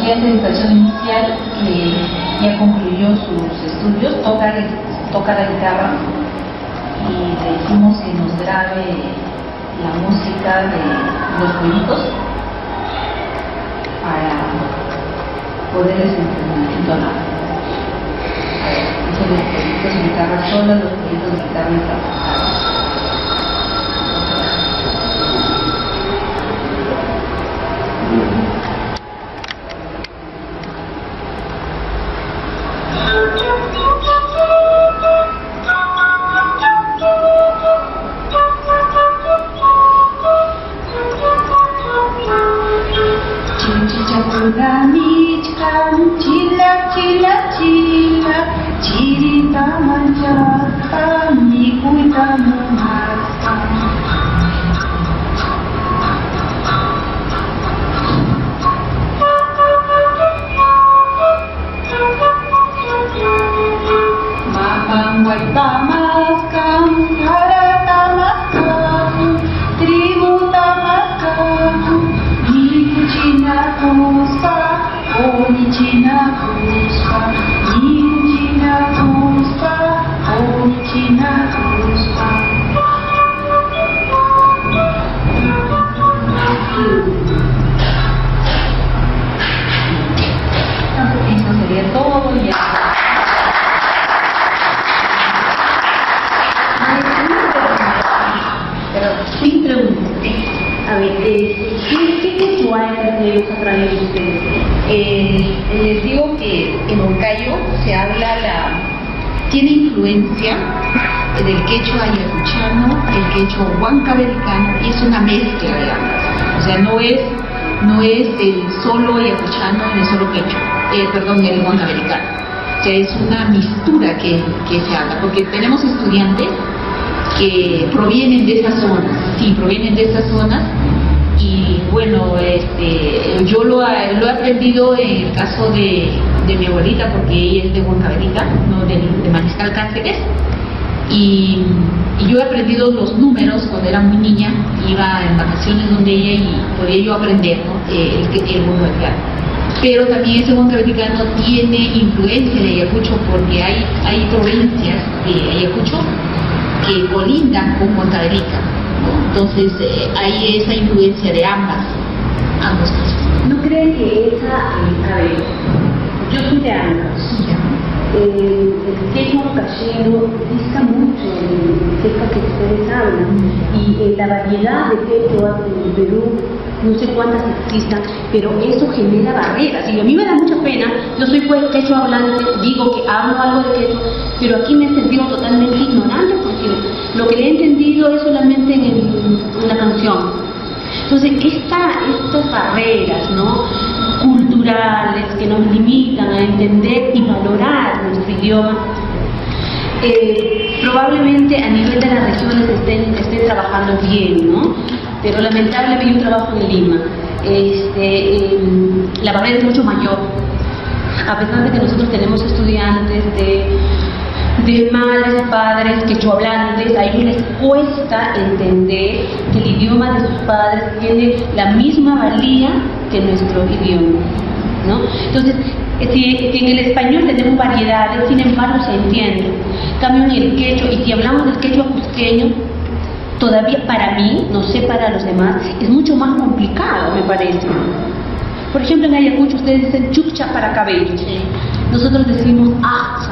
aquí hace educación inicial, que ya concluyó sus estudios, toca la guitarra, y le decimos que nos grabe la música de los jueguitos para poder entonar. Los jueguitos de guitarra sola, los jueguitos de guitarra interpretados. Les digo que en Huancayo se habla tiene influencia del quechua ayacuchano, el quechua huancabericano, y es una mezcla de ambas. O sea, no es el solo ayacuchano ni el solo quechua, el huancabericano. O sea, es una mistura que se habla, porque tenemos estudiantes que provienen de esas zonas, y bueno, yo lo he aprendido en el caso de mi abuelita, porque ella es de Huancavelica, no de Mariscal Cáceres, y yo he aprendido los números cuando era muy niña, iba en vacaciones donde ella y podía yo aprender, ¿no? el huancavelicano. Pero también ese huancavelicano tiene influencia de Ayacucho, porque hay provincias de Ayacucho que colindan con Huancavelica. Entonces hay esa influencia de ambos casos. ¿No creen que a ver, yo soy de Ancash, el quechua cachero dista mucho del quechua que ustedes hablan, y la variedad de quechua en Perú, no sé cuántas existan, pero eso genera barreras, y a mí me da mucha pena. Yo soy quechua hablante, digo que hablo algo de quechua, pero aquí me he sentido totalmente ignorante, porque lo que le he entendido es solamente en la canción. Entonces, estas barreras, ¿no?, culturales que nos limitan a entender y valorar nuestro idioma, probablemente a nivel de las regiones estén trabajando bien, ¿no? Pero lamentablemente yo trabajo en Lima. La barrera es mucho mayor, a pesar de que nosotros tenemos estudiantes de madres, padres, quechohablantes. A ellos les cuesta entender que el idioma de sus padres tiene la misma valía que nuestro idioma, ¿no? Entonces, si en el español tenemos variedades, sin embargo se entiende. En cambio, en el quechua, y si hablamos del quechua cusqueño, todavía para mí, no sé para los demás, es mucho más complicado, me parece. Por ejemplo, en Ayacucho ustedes dicen chucha para cabello, nosotros decimos acha.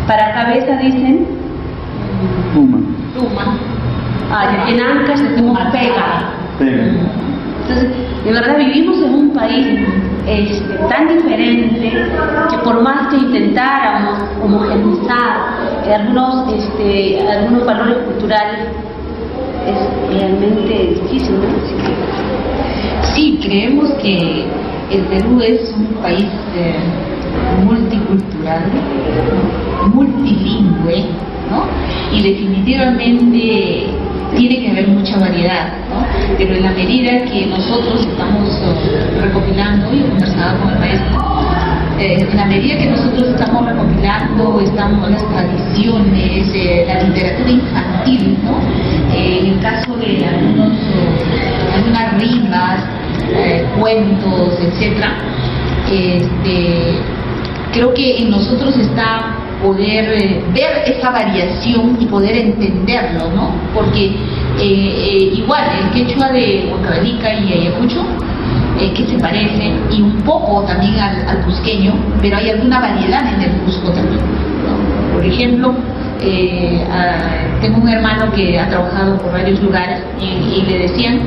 Para cabeza dicen Tuma. Y en Ancash decimos pega. Entonces, de verdad vivimos en un país tan diferente, que por más que intentáramos homogeneizar algunos valores culturales, es realmente difícil, ¿no? Sí, creemos que el Perú es un país multicultural, multilingüe, ¿no? Y definitivamente tiene que haber mucha variedad, ¿no? Pero en la medida que nosotros estamos recopilando, y conversaba con el maestro, en la medida que nosotros estamos recopilando, estamos las tradiciones, la literatura infantil, ¿no? En el caso de algunas rimas, cuentos, etcétera, Creo que en nosotros está poder ver esa variación y poder entenderlo, ¿no? Porque igual el quechua de Huancavelica y Ayacucho, que se parecen, y un poco también al cusqueño, pero hay alguna variedad en el Cusco también, ¿no? Por ejemplo, tengo un hermano que ha trabajado por varios lugares y le decían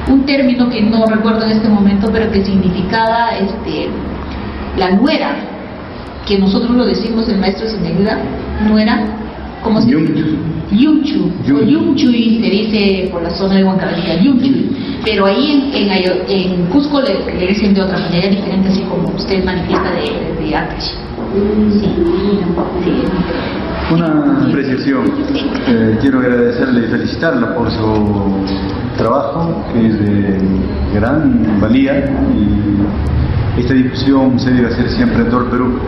un término que no recuerdo en este momento, pero que significaba la nuera, que nosotros lo decimos, el maestro si me ayuda, nuera, ¿cómo se dice? Yunchu, o Yunchuy se dice por la zona de Huancavelica, Yunchuy, pero ahí en Cusco le dicen de otra manera diferente, así como usted manifiesta de Ancash. Sí. Una precisión. Quiero agradecerle y felicitarla por su trabajo, que es de gran valía, y esta difusión se debe hacer siempre en todo el Perú.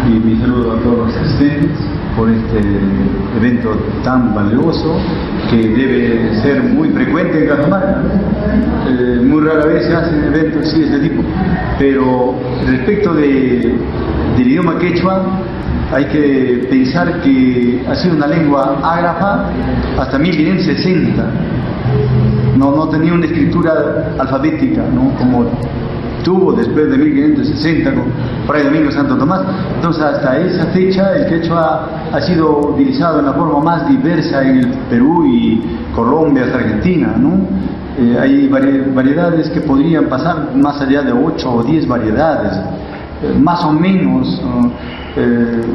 Y mi saludo a todos los asistentes por este evento tan valioso, que debe ser muy frecuente en Cajamarca. Muy rara vez se hacen eventos así de este tipo. Pero respecto del idioma quechua, hay que pensar que ha sido una lengua ágrafa hasta 1560. No tenía una escritura alfabética, ¿no? Como tuvo después de 1560 con Fray Domingo Santo Tomás. Entonces, hasta esa fecha el quechua ha sido utilizado en la forma más diversa en el Perú y Colombia hasta Argentina, ¿no? Hay variedades que podrían pasar más allá de 8 o 10 variedades, más o menos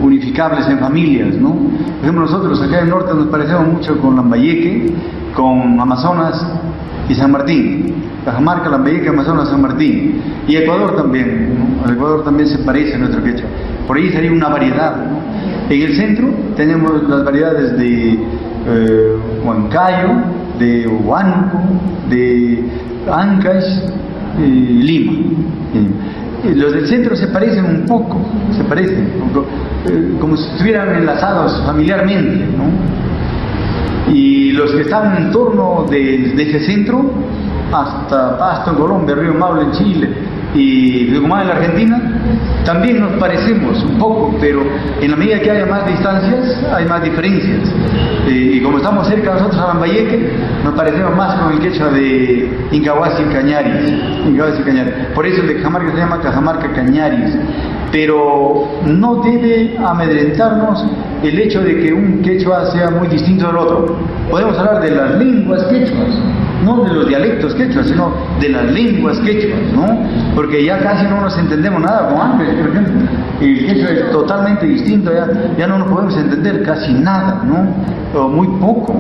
unificables en familias, ¿no? Por ejemplo, nosotros acá en el norte nos parecemos mucho con Lambayeque, con Amazonas y San Martín. Cajamarca, Lambayeque, Amazonas, San Martín. Y Ecuador también, ¿no? El Ecuador también se parece a nuestro quechua. Por ahí sería una variedad, ¿no? En el centro tenemos las variedades de Huancayo, de Huánuco, de Ancash y Lima. Los del centro se parecen un poco, como si estuvieran enlazados familiarmente, ¿no? Y los que están en torno de ese centro, hasta Pasto en Colombia, Río Maule en Chile y Tucumán en la Argentina, también nos parecemos un poco, pero en la medida que haya más distancias, hay más diferencias. Y como estamos cerca nosotros a Lambayeque, nos parecemos más con el quechua de Incahuasi Cañaris. Por eso el de Cajamarca se llama Cajamarca Cañaris. Pero no debe amedrentarnos el hecho de que un quechua sea muy distinto del otro. Podemos hablar de las lenguas quechuas, no de los dialectos quechuas, sino de las lenguas quechuas, ¿no? Porque ya casi no nos entendemos nada con antes, por ejemplo. El quechua es totalmente distinto, ya no nos podemos entender casi nada, ¿no? O muy poco.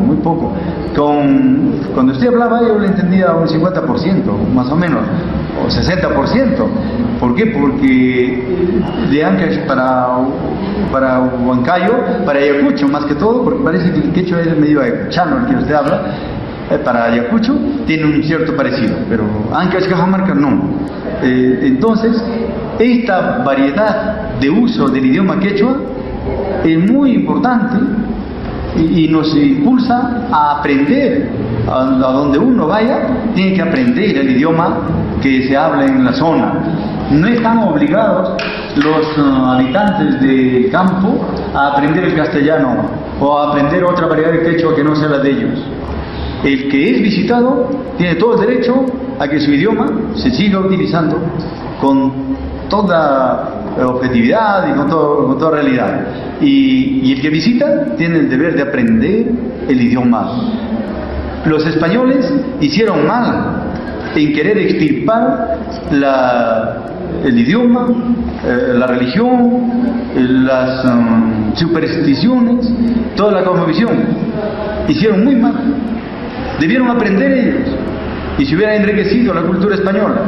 Cuando usted hablaba yo le entendía un 50%, más o menos, o 60%. ¿Por qué? Porque de Ancash para Huancayo, para Ayacucho más que todo, porque parece que el quechua es medio ayacuchano el que usted habla, para Ayacucho tiene un cierto parecido, pero Ancash, Cajamarca no. Entonces, esta variedad de uso del idioma quechua es muy importante y nos impulsa a aprender. A donde uno vaya, tiene que aprender el idioma que se habla en la zona. No están obligados los habitantes de campo a aprender el castellano o a aprender otra variedad de quechua que no sea la de ellos. El que es visitado tiene todo el derecho a que su idioma se siga utilizando con toda objetividad y con toda realidad. Y el que visita tiene el deber de aprender el idioma. Los españoles hicieron mal en querer extirpar el idioma, la religión, las supersticiones, toda la cosmovisión. Hicieron muy mal. Debieron aprender ellos y se hubiera enriquecido la cultura española.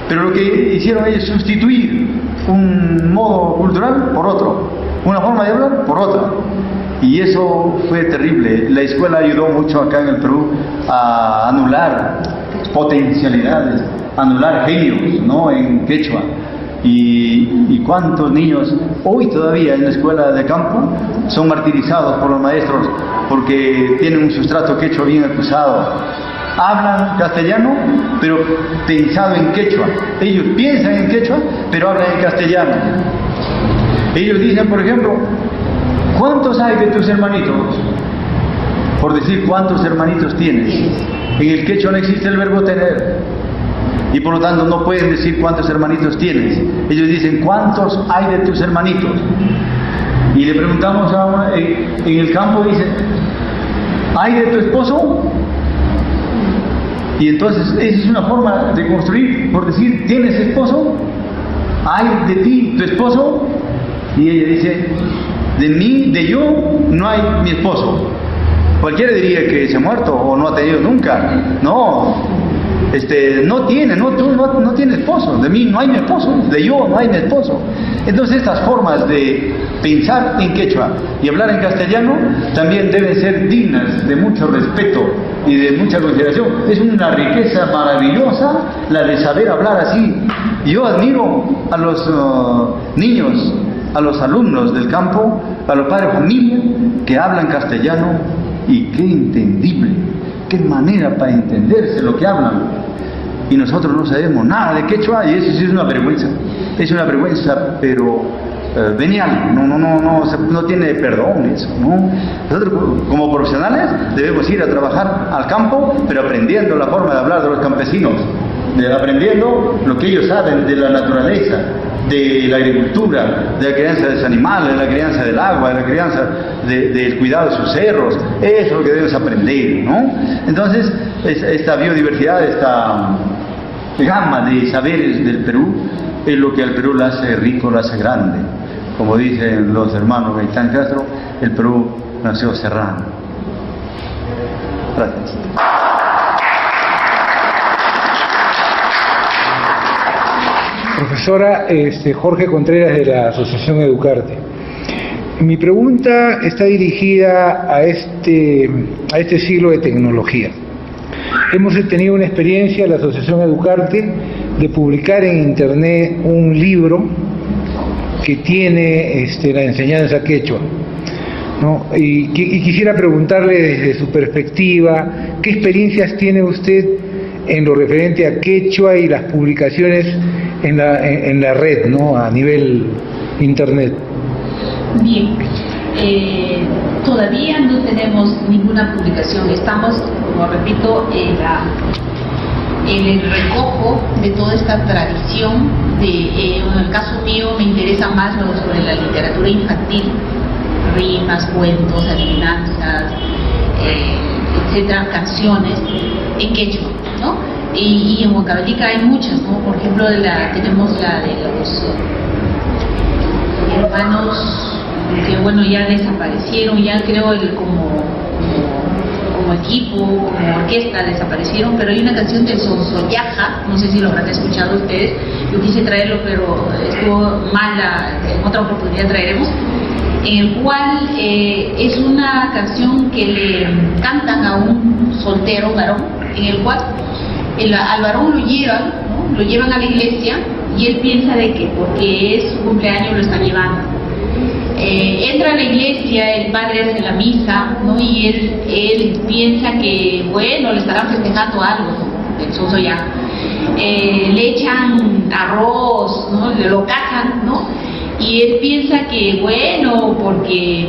Pero lo que hicieron es sustituir un modo cultural por otro, una forma de hablar por otra. Y eso fue terrible. La escuela ayudó mucho acá en el Perú a anular potencialidades, anular genios, ¿no? En quechua. Y cuántos niños hoy todavía en la escuela de campo son martirizados por los maestros porque tienen un sustrato quechua bien acusado. hablan castellano, pero pensado en quechua. Ellos piensan en quechua, pero hablan en castellano. Ellos dicen, por ejemplo, ¿cuántos hay de tus hermanitos? Por decir, ¿cuántos hermanitos tienes? En el quechua no existe el verbo tener, y por lo tanto no pueden decir cuántos hermanitos tienes. Ellos dicen, ¿cuántos hay de tus hermanitos? Y le preguntamos a una, en el campo dice, ¿hay de tu esposo? Y entonces esa es una forma de construir, por decir, ¿tienes esposo? ¿Hay de ti tu esposo? Y ella dice, de mí, de yo, no hay mi esposo. Cualquiera diría que se ha muerto o no ha tenido nunca. No, no tiene, no tiene esposo. De mí no hay mi esposo, de yo no hay mi esposo. Entonces estas formas de pensar en quechua y hablar en castellano también deben ser dignas de mucho respeto y de mucha consideración. Es una riqueza maravillosa la de saber hablar así. Yo admiro a los niños, a los alumnos del campo, a los padres de familia que hablan castellano, y qué entendible, qué manera para entenderse lo que hablan. Y nosotros no sabemos nada de quechua, y eso sí es una vergüenza pero venial, no tiene perdón eso, ¿no? Nosotros como profesionales debemos ir a trabajar al campo, pero aprendiendo la forma de hablar de los campesinos, aprendiendo lo que ellos saben de la naturaleza, de la agricultura, de la crianza de los animales, de la crianza del agua, de la crianza del cuidado de sus cerros. Eso es lo que debemos aprender, ¿no? Entonces, esta biodiversidad, esta gama de saberes del Perú, es lo que al Perú lo hace rico, lo hace grande. Como dicen los hermanos Gaitán Castro, el Perú nació serrano. Gracias. Profesora Jorge Contreras de la Asociación Educarte. Mi pregunta está dirigida a este siglo de tecnología. Hemos tenido una experiencia, la Asociación Educarte, de publicar en internet un libro que tiene la enseñanza quechua, ¿no? Y quisiera preguntarle desde su perspectiva, ¿qué experiencias tiene usted en lo referente a quechua y las publicaciones en la red, ¿no? A nivel internet? Bien, todavía no tenemos ninguna publicación. Estamos, como repito, en el recojo de toda esta tradición. En el caso mío me interesa más sobre la literatura infantil, rimas, cuentos, adivinanzas, etcétera, canciones en quechua, ¿no? Y en Huancavelica hay muchas, ¿no? Por ejemplo, tenemos la de los hermanos que, bueno, ya desaparecieron, ya creo como equipo, como orquesta desaparecieron, pero hay una canción de Sonsoyaja, no sé si lo habrán escuchado ustedes. Yo quise traerlo, pero estuvo mal, en otra oportunidad traeremos, en el cual es una canción que le cantan a un soltero varón, en el cual al varón lo llevan a la iglesia, y él piensa de que porque es su cumpleaños lo están llevando. Entra a la iglesia, el padre hace la misa, ¿no? Y él piensa que, bueno, le estarán festejando algo, ¿no? El Sonsoyaja. Le echan arroz, ¿no? Lo casan, ¿no? Y él piensa que, bueno, porque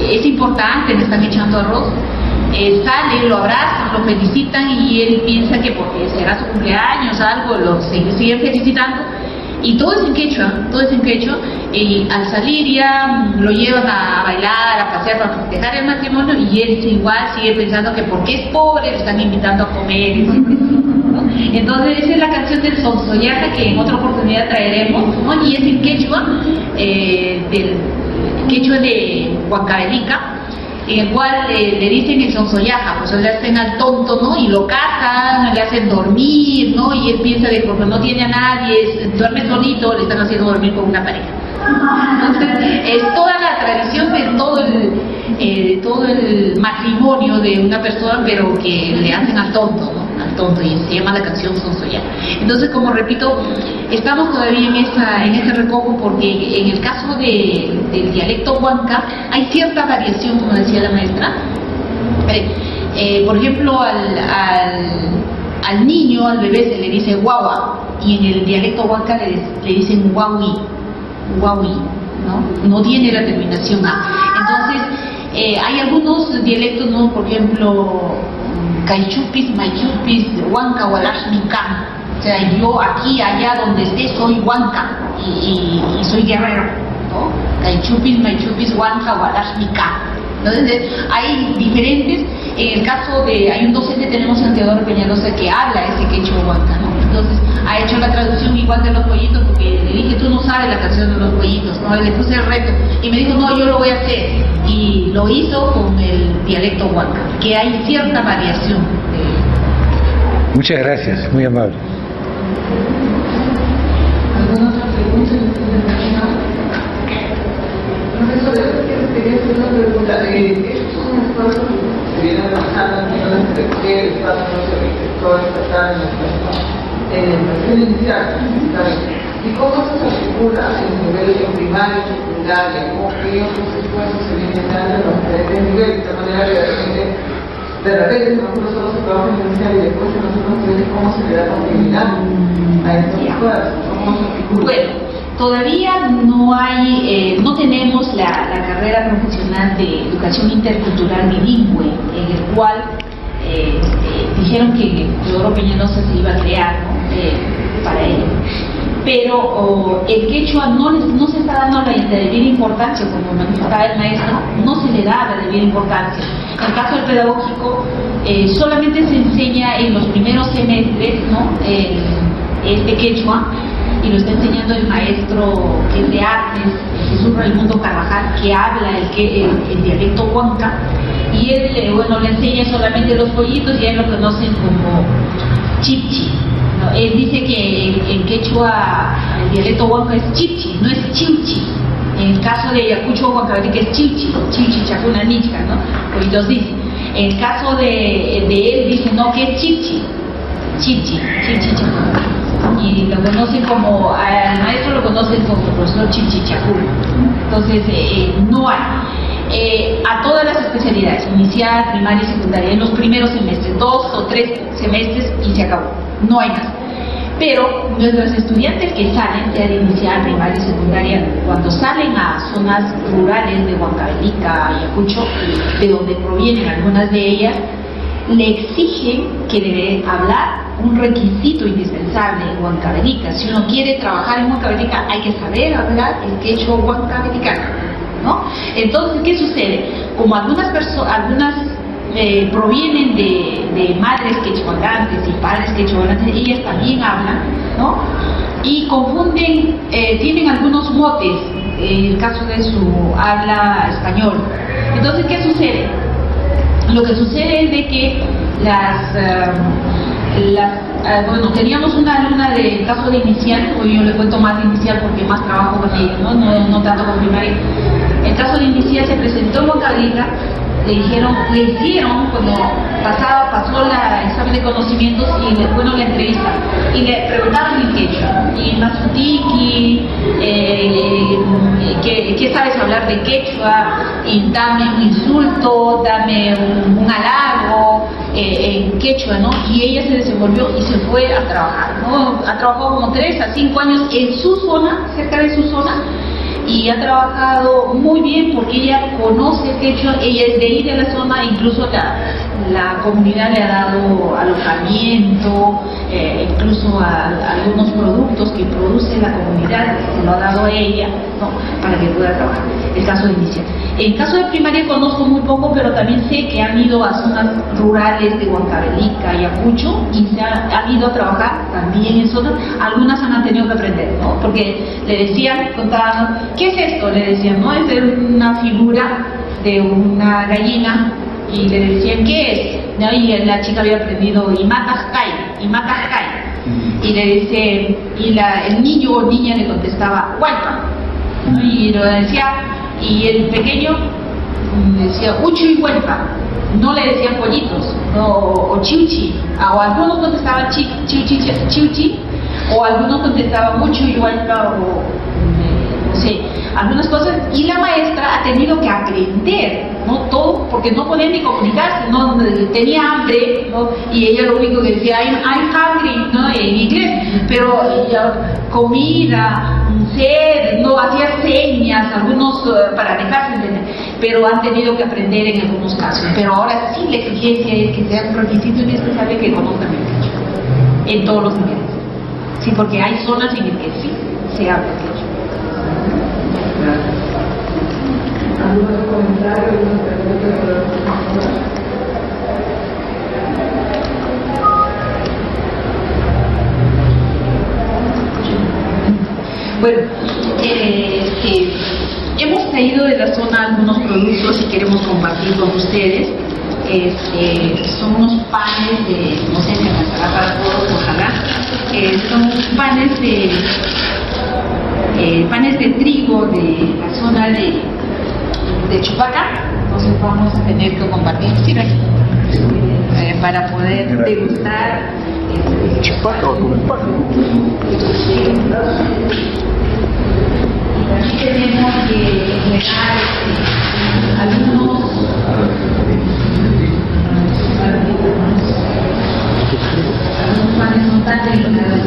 es importante, le están echando arroz. Sale, lo abrazan, lo felicitan, y él piensa que porque será su cumpleaños, algo, lo siguen felicitando. Y todo es en quechua, y al salir ya lo llevan a bailar, a pasear, a festejar el matrimonio, y él igual sigue pensando que porque es pobre le están invitando a comer, ¿no? Entonces esa es la canción del Sonsoyaja, que en otra oportunidad traeremos, ¿no? Y es en quechua, del quechua de Huancavelica, en el cual le dicen el Sonsoyaja, pues le hacen al tonto, ¿no? Y lo cazan, le hacen dormir, ¿no? Y él piensa que porque no tiene a nadie, duerme solito, le están haciendo dormir con una pareja. Entonces, es toda la tradición de todo el matrimonio de una persona, pero que le hacen al tonto, ¿no? Al tonto, y se llama la canción Sonsoyaja. Entonces, como repito, estamos todavía en este recojo, porque en el caso del dialecto huanca hay cierta variación, como decía la maestra. Por ejemplo, al niño, al bebé se le dice guagua, y en el dialecto huanca le dicen guawi, ¿no? No tiene la terminación A. Entonces, hay algunos dialectos, ¿no? Por ejemplo, Caichupis, Maichupis, Huanca, Hualashmica. O sea, yo aquí, allá donde esté, soy Huanca y soy guerrero, ¿no? Caichupis, Maichupis, Huanca, Hualashmica. Entonces, hay diferentes. En el caso de, hay un docente, tenemos en Teodoro Peñalosa, que habla ese quechua huanca, ¿no? Entonces, ha hecho la traducción igual de los pollitos, porque le dije, tú no sabes la canción de los pollitos, ¿no? Le puse el reto y me dijo, no, yo lo voy a hacer. Y lo hizo con el dialecto huanca, que hay cierta variación. Muchas gracias, muy amable. ¿Alguna otra pregunta? Profesor, yo quería hacer una pregunta. Estos son esfuerzos que se vienen trabajando en el espacio todo estatal en el perfil inicial. ¿Y cómo se articula en nivel primario, secundaria? ¿Cómo que otros esfuerzos se vienen dando en los diferentes niveles? De manera que de repente nosotros solo se trabaja en inicial y después nosotros vemos cómo se le da continuidad a estos esfuerzos. ¿Cómo se articula? Bueno, todavía no hay, no tenemos la carrera profesional de educación intercultural bilingüe, en el cual dijeron que Teodoro Peñalosa se iba a crear, ¿no? Para ello. Pero el quechua no se está dando la debida importancia, como manifestaba el maestro, no se le da la debida importancia. En el caso del pedagógico, solamente se enseña en los primeros semestres, ¿no? Este quechua, y lo está enseñando el maestro que es de artes, Jesús Raimundo Carvajal, que habla el dialecto huanca, y él, bueno, le enseña solamente los pollitos y él lo conocen como chipchi. ¿No? Él dice que en quechua el dialecto huanca es chipchi, no es chiuchi. En el caso de Ayacucho Huancavelica es chiuchi, chacuna nichca, ¿no? Pollitos dice. En el caso de él dice no, que es chipchi chacuna. Y lo conocen como, al maestro lo conocen como profesor Chichichacul. Entonces, no hay. A todas las especialidades, inicial, primaria y secundaria, en los primeros semestres, 2 o 3 semestres y se acabó. No hay más. Pero nuestros estudiantes que salen ya de inicial, primaria y secundaria, cuando salen a zonas rurales de Huancavelica, Ayacucho, de donde provienen algunas de ellas, le exigen que debe hablar un requisito indispensable en Huancavelica. Si uno quiere trabajar en Huancavelica, hay que saber hablar el quechua huancavelicano, ¿no? Entonces, ¿qué sucede? Como algunas provienen de madres quechualantes y padres quechualantes, ellas también hablan, ¿no? Y confunden, tienen algunos motes, en el caso de su habla español. Entonces, ¿qué sucede? Lo que sucede es de que bueno, teníamos una alumna del caso de inicial, hoy yo le cuento más de inicial porque más trabajo con ella, no tanto con primaria. El caso de inicial se presentó en Huancavelica, le hicieron cuando pasó el examen de conocimientos y después la entrevista y le preguntaron en quechua, y Mazutiki, ¿qué sabes hablar de quechua? Y dame un insulto, dame un halago en quechua, ¿no? Y ella se desenvolvió y se fue a trabajar, ¿no? Ha trabajado como 3 a 5 años en su zona, cerca de su zona, y ha trabajado muy bien porque ella conoce el quechua, ella es de ahí de la zona, incluso la comunidad le ha dado alojamiento, incluso a algunos productos que produce la comunidad, se lo ha dado a ella, ¿no? Para que pueda trabajar. El caso de inicial. En caso de primaria conozco muy poco, pero también sé que han ido a zonas rurales de Huancavelica, Ayacucho, y se han ido a trabajar también en zonas, algunas han tenido que aprender, ¿no? Porque le decían, contaban, ¿qué es esto? Le decían, ¿no? Es una figura de una gallina, y le decían, ¿qué es? ¿No? Y la chica había aprendido Imataskai, y le dice, el niño o niña le contestaba, Huaypa, ¿no? Y lo decía, y el pequeño decía, Uchu y Huaypa, no le decían pollitos, ¿no? o chiuchi, o algunos contestaban chiuchi, o algunos contestaban mucho y Huaypa, o no sé, algunas cosas, y la maestra ha tenido que aprender ¿no? Todo, porque no podía ni comunicarse, ¿no? Tenía hambre, ¿no? Y ella lo único que decía, I'm hungry, ¿no? En inglés, pero ella, comida, sed, no, hacía señas, algunos para dejarse entender, pero han tenido que aprender en algunos casos. Pero ahora sí la exigencia es que sea un requisito indispensable que conozcan el quechua, en todos los niveles. Sí, porque hay zonas en las que sí se habla quechua. ¿Algunos comentarios, algunas preguntas? Bueno, hemos traído de la zona algunos productos y queremos compartir con ustedes. Son unos panes de, no sé si alcanzará para todos, ojalá. Son panes de trigo de la zona de Chupaca. Entonces vamos a tener que compartir para poder degustar. Chupaca o Tupac. Aquí tenemos que entregar algunos panes no tan delicados.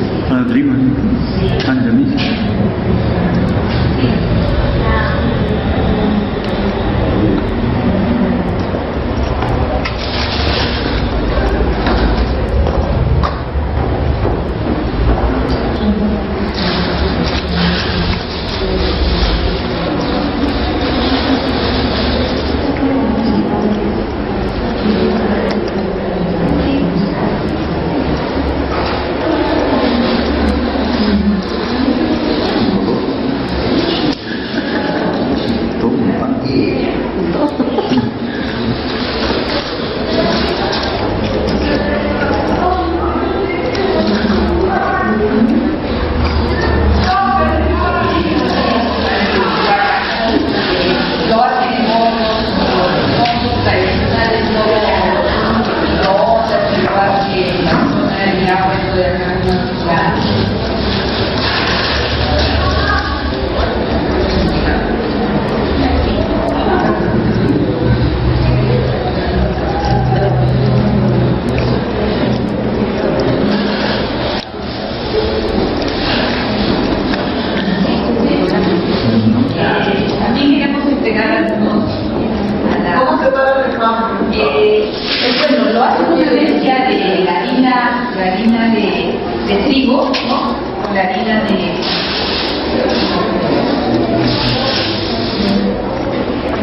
Bueno, lo hace con violencia de la harina de trigo, ¿no? Con la harina de...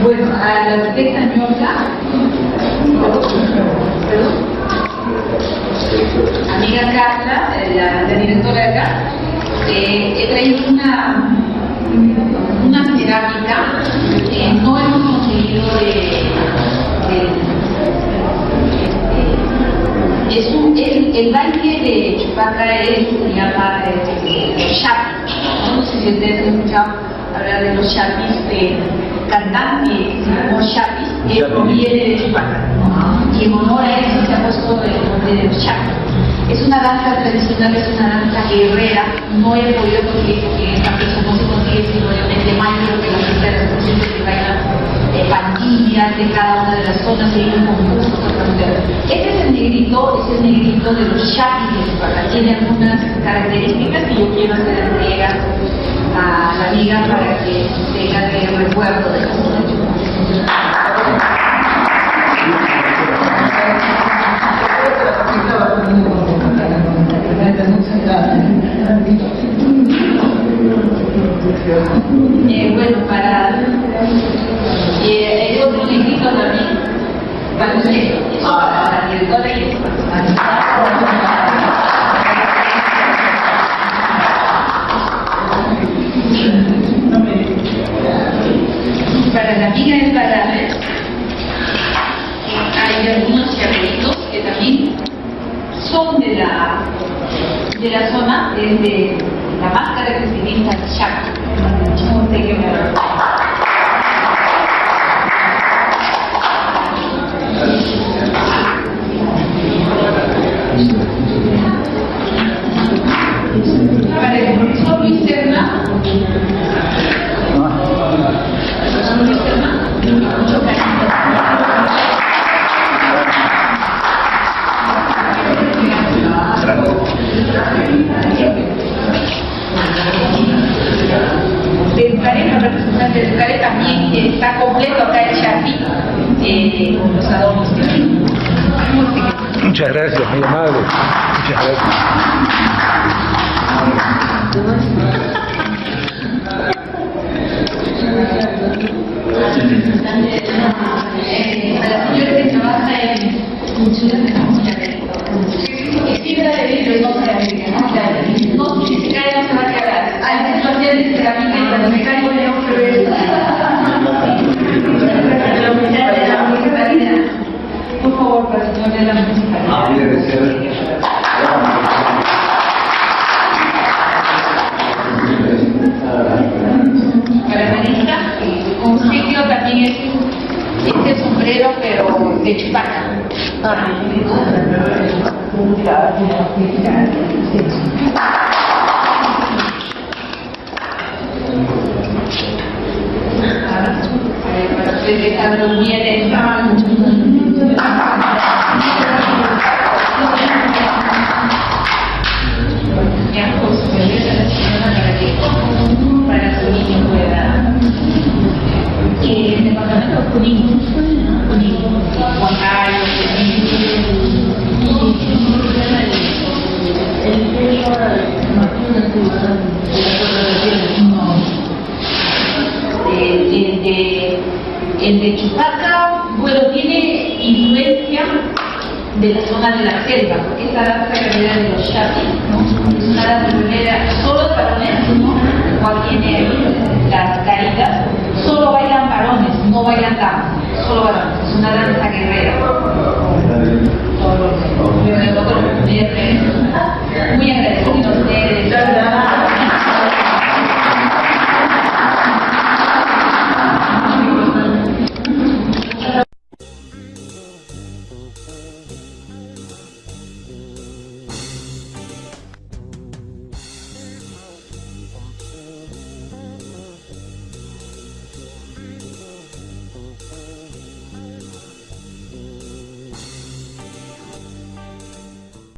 Bueno, a la arquitecta Ñorca, amiga Carla, la directora de acá, he traído una cerámica que no hemos conseguido el baile de Chupaca se llama chapi. No sé si ustedes han escuchado hablar de los chapis, cantantes que se llamó chapis, que proviene de Chupaca. Y en honor a eso se ha puesto el nombre de los chapis. Es una danza tradicional, es una danza guerrera. No he podido conseguir porque en esta persona no se consigue sino obviamente mayo, que la gente de las personas que traigan pandillas de cada una de las zonas y un concurso. Este es el negrito de los chapis de Chupaca. Tiene algunas características que yo quiero hacer entrega a la amiga para que tenga el recuerdo de la zona de Chupaca. Bueno, para el otro negrito también, para usted, para la directora y para la amiga es para hay algunos chavalitos que también son de la zona, desde la máscara que se pinta el chaco. No sé qué me para el profesor Luis Serna, mucho cariño. está completo acá el chapi con los adornos que tiene. Muchas gracias, muy amable. Muchas gracias. A la señora que trabaja en Ciudad de siempre ha debido y no se ha no, si se cae no se va a quedar. Hay situaciones de la vida y cuando me caigo le ofrezco eso. La unidad de la municipalidad. Por favor, para el señor de la municipalidad. Para Marista, obsequio también es este sombrero, pero de chupaca. Para ustedes que están durmiendo, ya pues se le da la señora para su niño pueda. Y el departamento Junín, Juan Carlos, el de Chupaca, bueno, tiene influencia de la zona de la selva, porque esta danza guerrera de los chapis, ¿no? Es una danza guerrera solo de varones, ¿no? El cual tiene las caritas, solo bailan varones, no bailan damas, solo varones, es una danza guerrera. Muy agradecido.